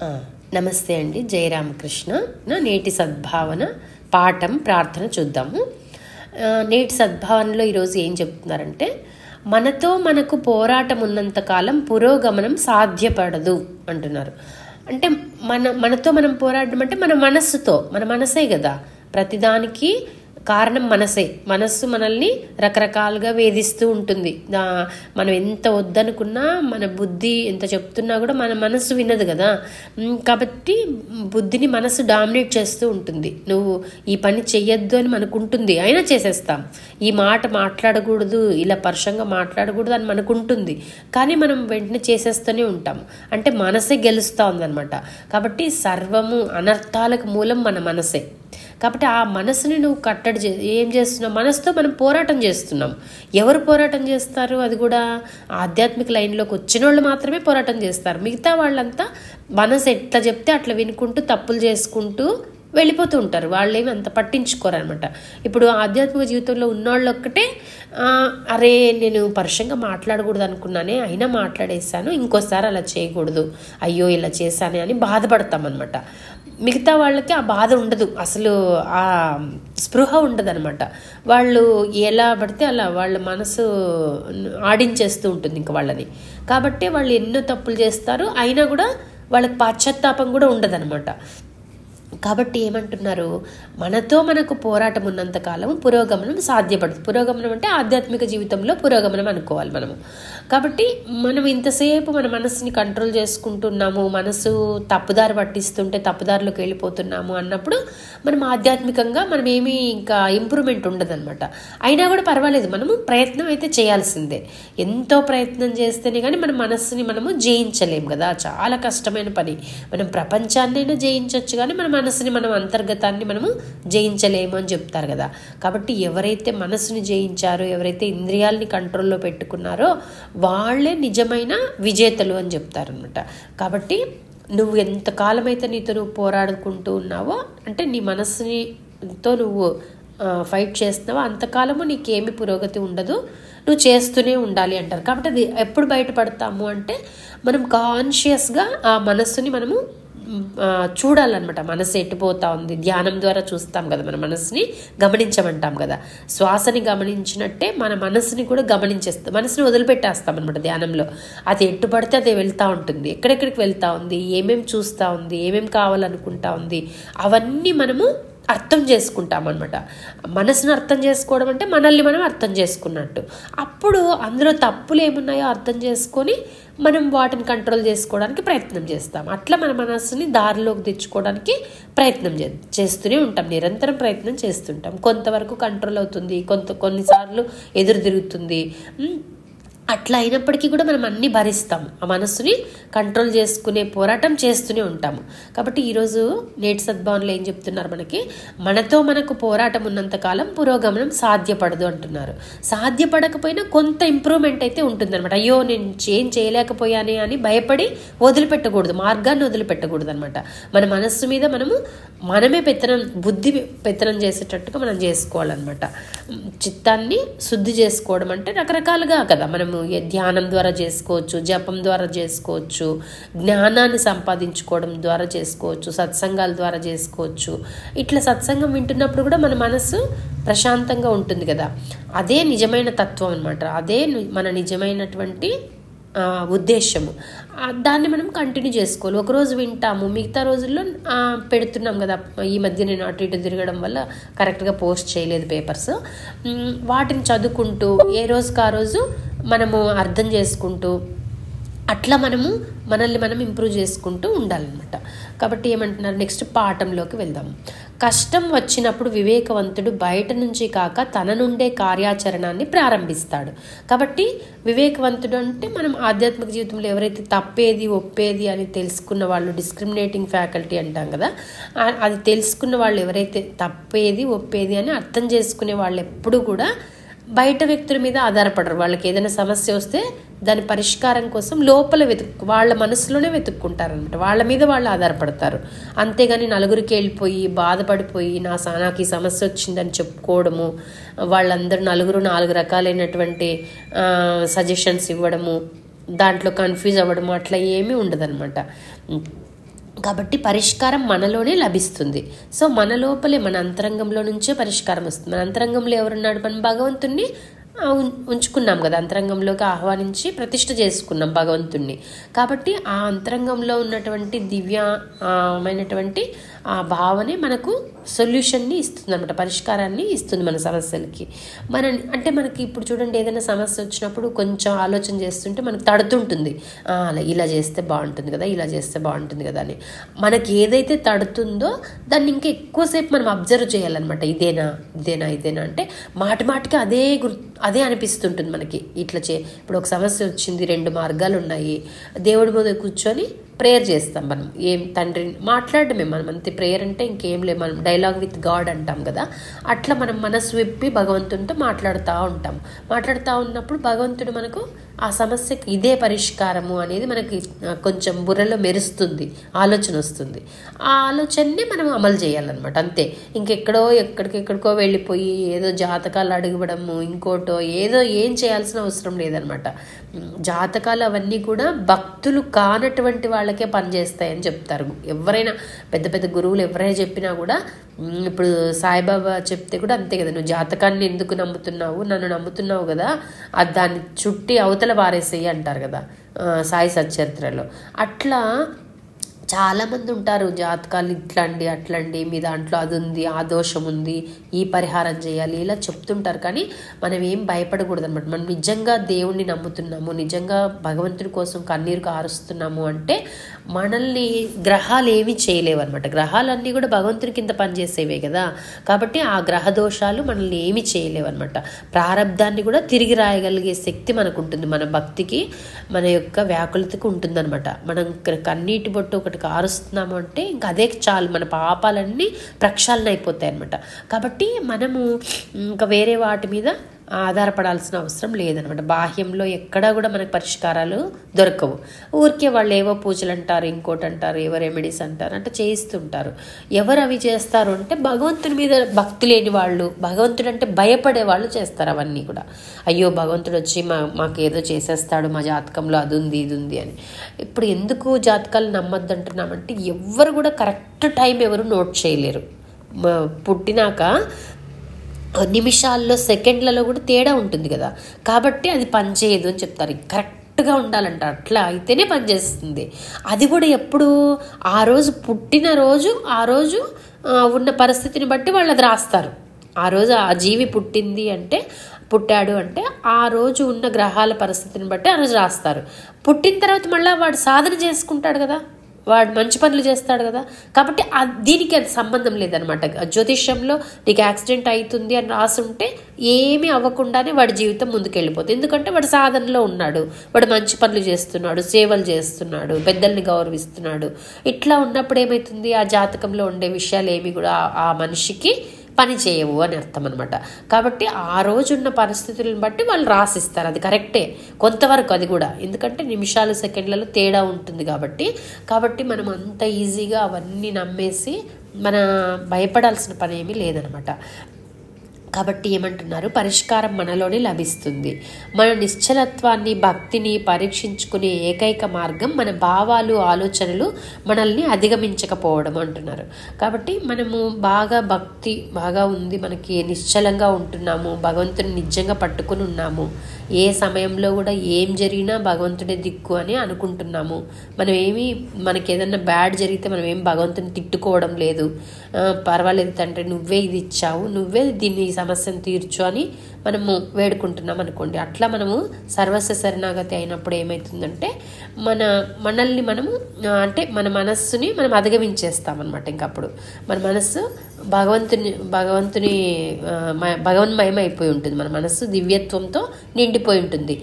ఆ, నమస్తే అండి. జయరామకృష్ణ. నేటి సద్భావన పాఠం ప్రార్థన చూద్దాము. నేటి సద్భావనలో ఈరోజు ఏం చెప్తున్నారంటే, మనతో మనకు పోరాటం ఉన్నంతకాలం పురోగమనం సాధ్యపడదు అంటున్నారు. అంటే మనతో మనం పోరాటం అంటే మన మనసే కదా ప్రతిదానికి కారణం. మనస్సు మనల్ని రకరకాలుగా వేధిస్తూ ఉంటుంది. మనం ఎంత వద్దనుకున్నా, మన బుద్ధి ఎంత చెప్తున్నా కూడా మన మనస్సు వినదు కదా. కాబట్టి బుద్ధిని మనస్సు డామినేట్ చేస్తూ ఉంటుంది. నువ్వు ఈ పని చెయ్యొద్దు అని మనకుంటుంది, అయినా చేసేస్తాం. ఈ మాట మాట్లాడకూడదు, ఇలా పరుషంగా మాట్లాడకూడదు అని మనకుంటుంది, కానీ మనం వెంటనే చేసేస్తూనే ఉంటాం. అంటే మనసే గెలుస్తూ ఉందన్నమాట. కాబట్టి సర్వము అనర్థాలకు మూలం మన మనసే. కాబట్టి ఆ మనసుని నువ్వు కట్టడి ఏం చేస్తున్నావు? మనసుతో మనం పోరాటం చేస్తున్నాం. ఎవరు పోరాటం చేస్తారు? అది కూడా ఆధ్యాత్మిక లైన్లోకి వచ్చిన వాళ్ళు మాత్రమే పోరాటం చేస్తారు. మిగతా వాళ్ళంతా మనసు ఎట్లా చెప్తే అట్లా వినుకుంటూ తప్పులు చేసుకుంటూ వెళ్ళిపోతూ ఉంటారు. వాళ్ళేమి అంత పట్టించుకోరనమాట. ఇప్పుడు ఆధ్యాత్మిక జీవితంలో ఉన్నవాళ్ళు ఒక్కటే, అరే నేను పరుషంగా మాట్లాడకూడదు అనుకున్నానే, అయినా మాట్లాడేశాను, ఇంకోసారి అలా చేయకూడదు, అయ్యో ఇలా చేశానే అని బాధపడతామన్నమాట. మిగతా వాళ్ళకి ఆ బాధ ఉండదు, అసలు ఆ స్పృహ ఉండదు అనమాట. వాళ్ళు ఎలా పడితే అలా వాళ్ళ మనసు ఆడించేస్తూ ఉంటుంది ఇంక వాళ్ళని. కాబట్టి వాళ్ళు ఎన్నో తప్పులు చేస్తారు, అయినా కూడా వాళ్ళకి పశ్చాత్తాపం కూడా ఉండదన్నమాట. కాబట్టి ఏమంటున్నారు? మనతో మనకు పోరాటం ఉన్నంతకాలం పురోగమనం సాధ్యపడదు. పురోగమనం అంటే ఆధ్యాత్మిక జీవితంలో పురోగమనం అనుకోవాలి మనము. కాబట్టి మనం ఇంతసేపు మన మనసుని కంట్రోల్ చేసుకుంటున్నాము, మనసు తప్పుదారి పట్టిస్తుంటే తప్పుదారిలోకి వెళ్ళిపోతున్నాము అన్నప్పుడు మనం ఆధ్యాత్మికంగా మనం ఏమీ ఇంకా ఇంప్రూవ్మెంట్ ఉండదన్నమాట. అయినా కూడా పర్వాలేదు, మనము ప్రయత్నం అయితే చేయాల్సిందే. ఎంతో ప్రయత్నం చేస్తేనే కానీ మన మనస్సుని మనము జయించలేము కదా. చాలా కష్టమైన పని. మనం ప్రపంచాన్నైనా జయించవచ్చు, కానీ మన మనసుని, మనం అంతర్గతాన్ని మనము జయించలేము అని చెప్తారు కదా. కాబట్టి ఎవరైతే మనసుని జయించారో, ఎవరైతే ఇంద్రియాలని కంట్రోల్లో పెట్టుకున్నారో వాళ్ళే నిజమైన విజేతలు అని చెప్తారనమాట. కాబట్టి నువ్వు ఎంతకాలం అయితే నీతో నువ్వు పోరాడుకుంటూ ఉన్నావో, అంటే నీ మనసునితో నువ్వు ఫైట్ చేస్తున్నావో అంతకాలము నీకేమి పురోగతి ఉండదు, నువ్వు చేస్తూనే ఉండాలి అంటారు. కాబట్టి అది ఎప్పుడు బయటపడతాము అంటే, మనం కాన్షియస్గా ఆ మనస్సుని మనము చూడాలన్నమాట. మనసు ఎట్టుపోతా ఉంది, ధ్యానం ద్వారా చూస్తాం కదా, మన మనసుని గమనించమంటాం కదా. శ్వాసని గమనించినట్టే మన మనసుని కూడా గమనించేస్తాం, మనసుని వదిలిపెట్టేస్తాం అనమాట ధ్యానంలో. అది ఎట్టు పడితే అదే వెళ్తూ ఉంటుంది, ఎక్కడెక్కడికి వెళ్తూ ఉంది, ఏమేమి చూస్తూ ఉంది, ఏమేమి కావాలనుకుంటా ఉంది, అవన్నీ మనము అర్థం చేసుకుంటాం అనమాట. మనసును అర్థం చేసుకోవడం అంటే మనల్ని మనం అర్థం చేసుకున్నట్టు. అప్పుడు అందులో తప్పులు ఏమున్నాయో అర్థం చేసుకొని మనం వాటిని కంట్రోల్ చేసుకోవడానికి ప్రయత్నం చేస్తాం. అట్లా మన మనసుని దారిలోకి తెచ్చుకోవడానికి ప్రయత్నం చేస్తూనే ఉంటాం, నిరంతరం ప్రయత్నం చేస్తుంటాం. కొంతవరకు కంట్రోల్ అవుతుంది, కొన్నిసార్లు ఎదురు తిరుగుతుంది. అట్లా అయినప్పటికీ కూడా మనం అన్నీ భరిస్తాము, ఆ మనస్సుని కంట్రోల్ చేసుకునే పోరాటం చేస్తూనే ఉంటాము. కాబట్టి ఈరోజు నేటి సద్భావనలో ఏం చెప్తున్నారు మనకి? మనతో మనకు పోరాటం ఉన్నంతకాలం పురోగమనం సాధ్యపడదు అంటున్నారు. సాధ్యపడకపోయినా కొంత ఇంప్రూవ్మెంట్ అయితే ఉంటుందన్నమాట. అయ్యో నేను ఏం చేయలేకపోయానే అని భయపడి వదిలిపెట్టకూడదు, మార్గాన్ని వదిలిపెట్టకూడదు అనమాట. మన మనస్సు మీద మనమే బుద్ధి పెత్తనం చేసేటట్టుగా మనం చేసుకోవాలన్నమాట. చిత్తాన్ని శుద్ధి చేసుకోవడం అంటే రకరకాలుగా కదా. మనము ధ్యానం ద్వారా చేసుకోవచ్చు, జపం ద్వారా చేసుకోవచ్చు, జ్ఞానాన్ని సంపాదించుకోవడం ద్వారా చేసుకోవచ్చు, సత్సంగాల ద్వారా చేసుకోవచ్చు. ఇట్లా సత్సంగం వింటున్నప్పుడు కూడా మన మనసు ప్రశాంతంగా ఉంటుంది కదా. అదే నిజమైన తత్వం అనమాట. అదే మన నిజమైనటువంటి ఉద్దేశము. దాన్ని మనం కంటిన్యూ చేసుకోవాలి. ఒకరోజు వింటాము, మిగతా రోజుల్లో పెడుతున్నాం కదా. ఈ మధ్య నేను అటు ఇటు తిరగడం వల్ల కరెక్ట్గా పోస్ట్ చేయలేదు పేపర్స్. వాటిని చదువుకుంటూ ఏ రోజుకి ఆ రోజు మనము అర్థం చేసుకుంటూ అట్లా మనల్ని మనం ఇంప్రూవ్ చేసుకుంటూ ఉండాలన్నమాట. కాబట్టి ఏమంటున్నారు? నెక్స్ట్ పాఠంలోకి వెళ్దాము. కష్టం వచ్చినప్పుడు వివేకవంతుడు బయట నుంచి కాక తన నుండే కార్యాచరణాన్ని ప్రారంభిస్తాడు. కాబట్టి వివేకవంతుడు అంటే మనం ఆధ్యాత్మిక జీవితంలో ఎవరైతే తప్పేది ఒప్పేది అని తెలుసుకున్న వాళ్ళు, డిస్క్రిమినేటింగ్ ఫ్యాకల్టీ అంటాం కదా, అది తెలుసుకున్న వాళ్ళు ఎవరైతే తప్పేది ఒప్పేది అని అర్థం చేసుకునే వాళ్ళు ఎప్పుడు కూడా బయట వ్యక్తుల మీద ఆధారపడరు. వాళ్ళకి ఏదైనా సమస్య వస్తే దాని పరిష్కారం కోసం లోపల వాళ్ళ మనసులోనే వెతుక్కుంటారనమాట. వాళ్ళ మీద వాళ్ళు ఆధారపడతారు. అంతేగాని నలుగురికి వెళ్ళిపోయి బాధపడిపోయి నాకు ఈ సమస్య వచ్చిందని చెప్పుకోవడము, వాళ్ళందరూ నలుగురు 4 రకాలైనటువంటి సజెషన్స్ ఇవ్వడము, దాంట్లో కన్ఫ్యూజ్ అవ్వడము, అట్లా ఏమీ ఉండదన్నమాట. కాబట్టి పరిష్కారం మనలోనే లభిస్తుంది. సో మన లోపలే, మన అంతరంగంలో నుంచే పరిష్కారం వస్తుంది. మన అంతరంగంలో ఎవరున్నాడు? మనం భగవంతుణ్ణి ఉంచుకున్నాం కదా, అంతరంగంలోకి ఆహ్వానించి ప్రతిష్ఠ చేసుకున్నాం భగవంతుణ్ణి. కాబట్టి ఆ అంతరంగంలో ఉన్నటువంటి దివ్యమైనటువంటి ఆ భావనే మనకు సొల్యూషన్ని ఇస్తుంది అనమాట, పరిష్కారాన్ని ఇస్తుంది మన సమస్యలకి. అంటే మనకి ఇప్పుడు చూడండి, ఏదైనా సమస్య వచ్చినప్పుడు కొంచెం ఆలోచన చేస్తుంటే మనకు తడుతుంటుంది, ఇలా చేస్తే బాగుంటుంది కదా, ఇలా చేస్తే బాగుంటుంది కదా అని. మనకి ఏదైతే తడుతుందో దాన్ని ఇంకా ఎక్కువసేపు మనం అబ్జర్వ్ చేయాలన్నమాట. ఇదేనా ఇదేనా ఇదేనా అంటే మాటిమాటికి అదే అనిపిస్తుంటుంది మనకి. ఇప్పుడు ఒక సమస్య వచ్చింది, 2 మార్గాలు ఉన్నాయి. దేవుడి మీద కూర్చొని ప్రేయర్ చేస్తాం మనం. ఏం తండ్రిని మాట్లాడమే మనం అంతే. ప్రేయర్ అంటే ఇంకేం లేదు, మనం డైలాగ్ విత్ గాడ్ అంటాం కదా, అట్లా మనం మనసు విప్పి భగవంతునితో మాట్లాడుతూ ఉన్నప్పుడు భగవంతుడు మనకు ఆ సమస్యకి ఇదే పరిష్కారము అనేది మనకి కొంచెం బుర్రలో మెరుస్తుంది, ఆలోచన వస్తుంది. ఆ ఆలోచనని మనం అమలు చేయాలన్నమాట, అంతే. ఎక్కడికెక్కడికో వెళ్ళిపోయి ఏదో జాతకాలు అడగడము, ఇంకోటో ఏదో ఏం చేయాల్సిన అవసరం లేదనమాట. జాతకాలు అవన్నీ కూడా భక్తులు కానటువంటి వాళ్ళకే పనిచేస్తాయని చెప్తారు. ఎవరైనా పెద్ద పెద్ద గురువులు ఎవరైనా చెప్పినా కూడా, ఇప్పుడు సాయిబాబా చెప్తే కూడా అంతే కదా, నువ్వు జాతకాన్ని ఎందుకు నమ్ముతున్నావు, నన్ను నమ్ముతున్నావు కదా, దాన్ని చుట్టి అవతల పారేసేయి అంటారు కదా సాయి సచ్చరిత్రలో. అట్లా చాలామంది ఉంటారు, జాతకాలు ఇట్లండి అట్లండి, మీ దాంట్లో అది ఉంది, ఆ దోషం ఉంది, ఈ పరిహారం చేయాలి, ఇలా చెప్తుంటారు. కానీ మనం ఏం భయపడకూడదు అనమాట. మనం నిజంగా దేవుణ్ణి నమ్ముతున్నాము, నిజంగా భగవంతుడి కోసం కన్నీరు కారుస్తున్నాము అంటే మనల్ని గ్రహాలు ఏమీ చేయలేవు అనమాట. గ్రహాలన్నీ కూడా భగవంతుని కింద పనిచేసేవే కదా. కాబట్టి ఆ గ్రహ దోషాలు మనల్ని ఏమీ చేయలేవు అనమాట. ప్రారంధాన్ని కూడా తిరిగి రాయగలిగే శక్తి మనకు ఉంటుంది, మన భక్తికి, మన యొక్క వ్యాకులతకు ఉంటుందన్నమాట. మనం కన్నీటి బొట్టు ఒకటి కారుస్తున్నాము అంటే ఇంకా అదే చాలు, మన పాపాలన్నీ ప్రక్షాళన అయిపోతాయి అనమాట. కాబట్టి మనము ఇంకా వేరే వాటి మీద ఆధారపడాల్సిన అవసరం లేదనమాట. బాహ్యంలో ఎక్కడా కూడా మనకు పరిష్కారాలు దొరకవు. ఊరికే వాళ్ళు ఏవో పూజలు అంటారు, ఇంకోటి అంటారు, ఏవో రెమెడీస్ అంటారు అంటే చేయిస్తుంటారు. ఎవరు అవి చేస్తారు అంటే భగవంతుని మీద భక్తి లేని వాళ్ళు, భగవంతుడు అంటే భయపడే వాళ్ళు చేస్తారు అవన్నీ కూడా. అయ్యో భగవంతుడు వచ్చి మాకు ఏదో చేసేస్తాడు, మా జాతకంలో అది ఉంది ఇది ఉంది అని. ఇప్పుడు ఎందుకు జాతకాలు నమ్మద్దు అంటున్నామంటే, ఎవ్వరు కూడా కరెక్ట్ టైం ఎవరు నోట్ చేయలేరు. పుట్టినాక నిమిషాల్లో సెకండ్లలో కూడా తేడా ఉంటుంది కదా, కాబట్టి అది పనిచేయదు అని చెప్తారు. కరెక్ట్గా ఉండాలంట, అట్లా అయితేనే పనిచేస్తుంది. అది కూడా ఎప్పుడు, ఆ రోజు పుట్టినరోజు ఆ రోజు ఉన్న పరిస్థితిని బట్టి వాళ్ళు అది రాస్తారు. ఆ రోజు ఆ జీవి పుట్టాడు అంటే ఆ రోజు ఉన్న గ్రహాల పరిస్థితిని బట్టి ఆ రోజు రాస్తారు. పుట్టిన తర్వాత మళ్ళీ వాడు సాధన చేసుకుంటాడు కదా, వాడు మంచి పనులు చేస్తాడు కదా. కాబట్టి దీనికి అది సంబంధం లేదనమాట. జ్యోతిష్యంలో నీకు యాక్సిడెంట్ అవుతుంది అని రాసుంటే ఏమీ అవ్వకుండానే వాడి జీవితం ముందుకెళ్ళిపోతుంది. ఎందుకంటే వాడు సాధనలో ఉన్నాడు, వాడు మంచి పనులు చేస్తున్నాడు, సేవలు చేస్తున్నాడు, పెద్దల్ని గౌరవిస్తున్నాడు. ఇట్లా ఉన్నప్పుడు ఏమవుతుంది, ఆ జాతకంలో ఉండే విషయాలు ఏమి కూడా ఆ మనిషికి పని చేయవు అని అర్థం అనమాట. కాబట్టి ఆ రోజున్న పరిస్థితులను బట్టి వాళ్ళు రాసిస్తారు, అది కరెక్టే కొంతవరకు. అది కూడా ఎందుకంటే నిమిషాలు సెకండ్లలో తేడా ఉంటుంది కాబట్టి మనం అంత ఈజీగా అవన్నీ నమ్మేసి భయపడాల్సిన పని ఏమీ లేదనమాట. కాబట్టి ఏమంటున్నారు, పరిష్కారం మనలోనే లభిస్తుంది. మన నిశ్చలత్వాన్ని, భక్తిని పరీక్షించుకునే ఏకైక మార్గం మన భావాలు, ఆలోచనలు మనల్ని అధిగమించకపోవడం అంటున్నారు. కాబట్టి మనము భక్తి బాగా ఉంది, మనకి నిశ్చలంగా ఉంటున్నాము, భగవంతుని నిజంగా పట్టుకుని ఉన్నాము, ఏ సమయంలో కూడా ఏం జరిగినా భగవంతుడే దిక్కు అని అనుకుంటున్నాము. మనకి ఏదన్నా బ్యాడ్ జరిగితే మనం ఏం భగవంతుని తిట్టుకోవడం లేదు. పర్వాలేదు తండ్రి, నువ్వే ఇది ఇచ్చావు, నువ్వే దీన్ని సమస్యను తీర్చు అని మనము వేడుకుంటున్నాం అనుకోండి. అట్లా మనము సర్వస్వ శరణాగతి అయినప్పుడు ఏమవుతుందంటే మనల్ని మనము అంటే మన మనస్సుని మనం అధిగమించేస్తామన్నమాట. ఇంకప్పుడు మన మనస్సు భగవన్మయం అయిపోయి ఉంటుంది, మన మనస్సు దివ్యత్వంతో నిండిపోయి ఉంటుంది.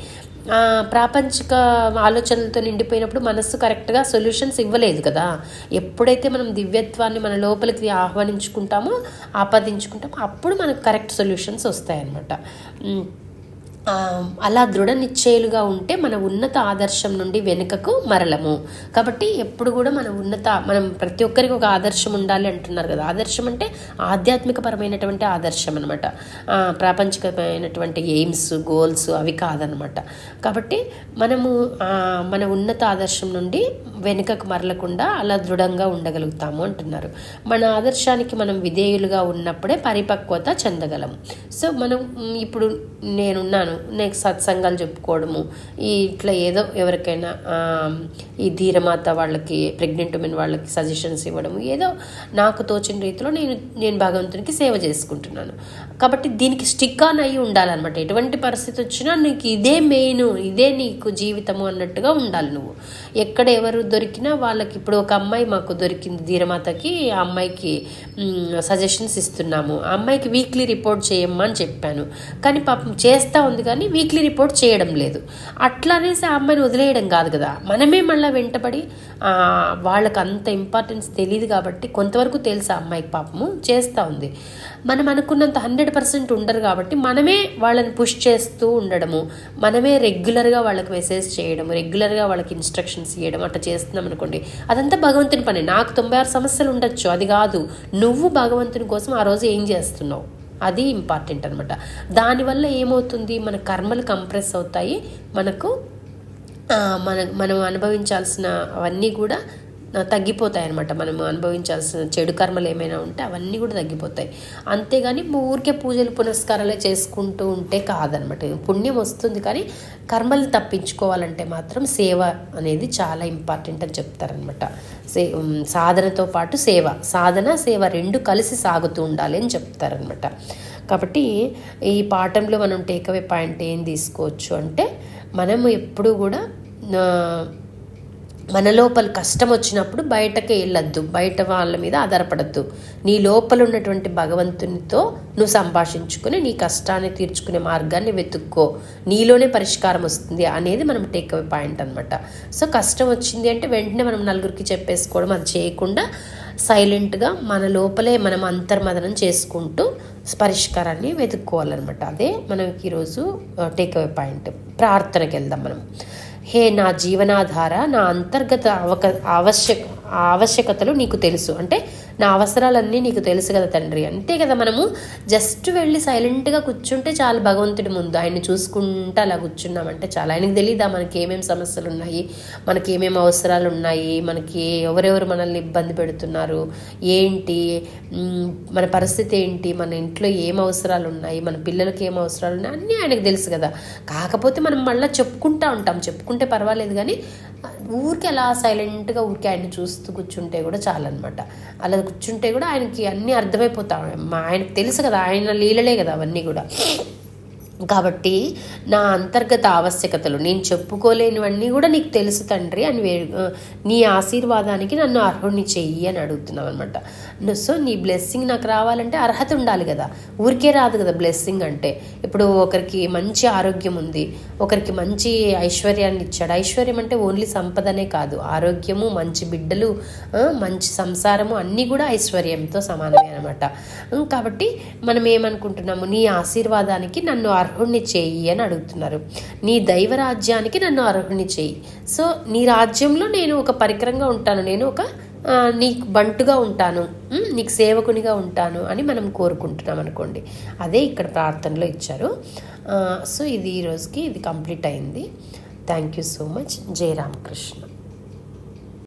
ప్రాపంచిక ఆలోచనలతో నిండిపోయినప్పుడు మనస్సు కరెక్ట్గా సొల్యూషన్స్ ఇవ్వలేదు కదా. ఎప్పుడైతే మనం దివ్యత్వాన్ని మన లోపలికి ఆపాదించుకుంటామో అప్పుడు మనకు కరెక్ట్ సొల్యూషన్స్ వస్తాయన్నమాట. అలా దృఢ నిశ్చయులుగా ఉంటే మన ఉన్నత ఆదర్శం నుండి వెనుకకు మరలము. కాబట్టి ఎప్పుడు కూడా మనం ప్రతి ఒక్కరికి ఒక ఆదర్శం ఉండాలి అంటున్నారు కదా. ఆదర్శం అంటే ఆధ్యాత్మికపరమైనటువంటి ఆదర్శం అనమాట, ప్రాపంచికమైనటువంటి ఎయిమ్స్ గోల్స్ అవి కాదనమాట. కాబట్టి మనము మన ఉన్నత ఆదర్శం నుండి వెనుకకు మరలకుండా అలా దృఢంగా ఉండగలుగుతాము అంటున్నారు. మన ఆదర్శానికి మనం విధేయులుగా ఉన్నప్పుడే పరిపక్వత చెందగలం. సో మనం ఇప్పుడు నేనున్నాను, నెక్స్ట్ సత్సంగాలు చెప్పుకోవడము, ఇట్లా ఏదో ఎవరికైనా ఈ ధీరమాత వాళ్ళకి, ప్రెగ్నెంట్ ఉమెన్ వాళ్ళకి సజెషన్స్ ఇవ్వడము, ఏదో నాకు తోచిన రీతిలో నేను భగవంతునికి సేవ చేసుకుంటున్నాను. కాబట్టి దీనికి స్టిక్ ఆన్ అయ్యి ఉండాలన్నమాట. ఎటువంటి పరిస్థితి వచ్చినా నీకు ఇదే మెయిన్, ఇదే నీకు జీవితము అన్నట్టుగా ఉండాలి నువ్వు. ఎక్కడ ఎవరు దొరికినా వాళ్ళకి, ఇప్పుడు ఒక అమ్మాయి మాకు దొరికింది ధీరమాతకి, ఆ అమ్మాయికి సజెషన్స్ ఇస్తున్నాము. ఆ అమ్మాయికి వీక్లీ రిపోర్ట్ చేయమ్మా అని చెప్పాను, కానీ పాపం చేస్తూ ఉంది కానీ వీక్లీ రిపోర్ట్ చేయడం లేదు. అట్లా అనేసి ఆ అమ్మాయిని వదిలేయడం కాదు కదా, మనమే మళ్ళీ వెంటబడి, వాళ్ళకి అంత ఇంపార్టెన్స్ తెలియదు కాబట్టి, కొంతవరకు తెలుసు ఆ అమ్మాయికి పాపము చేస్తూ ఉంది. మనం అనుకున్నంత 100% ఉండరు కాబట్టి మనమే వాళ్ళని పుష్ చేస్తూ ఉండడము, మనమే రెగ్యులర్గా వాళ్ళకి మెసేజ్ చేయడము, రెగ్యులర్గా వాళ్ళకి ఇన్స్ట్రక్షన్స్ ఇవ్వడం అట్లా చేస్తున్నాం అనుకోండి, అదంతా భగవంతుని పని. నాకు 96 సమస్యలు ఉండొచ్చు, అది కాదు, నువ్వు భగవంతుని కోసం ఆ రోజు ఏం చేస్తున్నావు అది ఇంపార్టెంట్ అనమాట. దానివల్ల ఏమవుతుంది, మన కర్మలు కంప్రెస్ అవుతాయి, మనం అనుభవించాల్సిన అవన్నీ కూడా తగ్గిపోతాయి అనమాట. మనం అనుభవించాల్సిన చెడు కర్మలు ఏమైనా ఉంటే అవన్నీ కూడా తగ్గిపోతాయి. అంతేగాని ఊరికే పూజలు పునస్కారాలే చేసుకుంటూ ఉంటే కాదనమాట. పుణ్యం వస్తుంది కానీ కర్మలు తప్పించుకోవాలంటే మాత్రం సేవ అనేది చాలా ఇంపార్టెంట్ అని చెప్తారనమాట. సాధనతో పాటు సాధన సేవ రెండు కలిసి సాగుతూ ఉండాలి అని చెప్తారనమాట. కాబట్టి ఈ పాఠంలో మనం టేక్అవే పాయింట్ ఏం తీసుకోవచ్చు అంటే, మనం ఎప్పుడూ కూడా మన లోపల కష్టం వచ్చినప్పుడు బయటకే వెళ్ళొద్దు, బయట వాళ్ళ మీద ఆధారపడద్దు. నీ లోపల ఉన్నటువంటి భగవంతునితో నువ్వు సంభాషించుకుని నీ కష్టాన్ని తీర్చుకునే మార్గాన్ని వెతుక్కో, నీలోనే పరిష్కారం వస్తుంది అనేది మనం టేక్అవే పాయింట్ అనమాట. సో కష్టం వచ్చింది అంటే వెంటనే మనం నలుగురికి చెప్పేసుకోవడం అది చేయకుండా సైలెంట్గా మన లోపలే మనం అంతర్మదనం చేసుకుంటూ పరిష్కారాన్ని వెతుక్కోవాలన్నమాట. అదే మనకి ఈరోజు టేక్అవే పాయింట్. ప్రార్థనకి వెళ్దాం మనం. హే నా జీవనాధార, నా అంతర్గత ఆవశ్యకతలు నీకు తెలుసు. అంటే నా అవసరాలన్నీ నీకు తెలుసు కదా తండ్రి. అంతే కదా, మనము జస్ట్ వెళ్ళి సైలెంట్గా కూర్చుంటే చాలు భగవంతుడి ముందు, ఆయన్ని చూసుకుంటూ అలా కూర్చున్నామంటే చాలు. ఆయనకు తెలీదా మనకి ఏమేమి సమస్యలు ఉన్నాయి, మనకి ఏమేమి అవసరాలు ఉన్నాయి, మనకి ఎవరెవరు మనల్ని ఇబ్బంది పెడుతున్నారు, ఏంటి మన పరిస్థితి ఏంటి, మన ఇంట్లో ఏం అవసరాలు ఉన్నాయి, మన పిల్లలకి ఏం అవసరాలు ఉన్నాయి, అన్నీ ఆయనకు తెలుసు కదా. కాకపోతే మనం మళ్ళీ చెప్పుకుంటూ ఉంటాం, చెప్పుకుంటే పర్వాలేదు, కానీ ఊరికే అలా సైలెంట్గా ఊరికే ఆయన్ని చూస్తూ కూర్చుంటే కూడా చాలన్నమాట. అలా కూర్చుంటే కూడా ఆయనకి అన్నీ అర్థమైపోతాయి. ఆయనకు తెలుసు కదా, ఆయన లీలలే కదా అవన్నీ కూడా. కాబట్టి నా అంతర్గత ఆవశ్యకతలు, నేను చెప్పుకోలేనివన్నీ కూడా నీకు తెలుసు తండ్రి అని నీ ఆశీర్వాదానికి నన్ను అర్హుణ్ణి చెయ్యి అని అడుగుతున్నావు అనమాట. సో నీ బ్లెస్సింగ్ నాకు రావాలంటే అర్హత ఉండాలి కదా, ఊరికే రాదు కదా బ్లెస్సింగ్ అంటే. ఇప్పుడు ఒకరికి మంచి ఆరోగ్యం ఉంది, ఒకరికి మంచి ఐశ్వర్యాన్ని ఇచ్చాడు. ఐశ్వర్యం అంటే ఓన్లీ సంపదనే కాదు, ఆరోగ్యము, మంచి బిడ్డలు, మంచి సంసారము అన్నీ కూడా ఐశ్వర్యంతో సమానమే అనమాట. కాబట్టి మనం ఏమనుకుంటున్నాము, నీ ఆశీర్వాదానికి నన్ను అర్హుణ్ణి చెయ్యి అని అడుగుతున్నారు. నీ దైవరాజ్యానికి నన్ను అర్హుణ్ణి చెయ్యి. సో నీ రాజ్యంలో నేను ఒక పరికరంగా ఉంటాను, నేను ఒక నీకు బంటుగా ఉంటాను, నీకు సేవకునిగా ఉంటాను అని మనం కోరుకుంటున్నాం అనుకోండి. అదే ఇక్కడ ప్రార్థనలో ఇచ్చారు. సో ఇది ఈరోజుకి ఇది కంప్లీట్ అయింది. Thank you so much. జై రామకృష్ణ.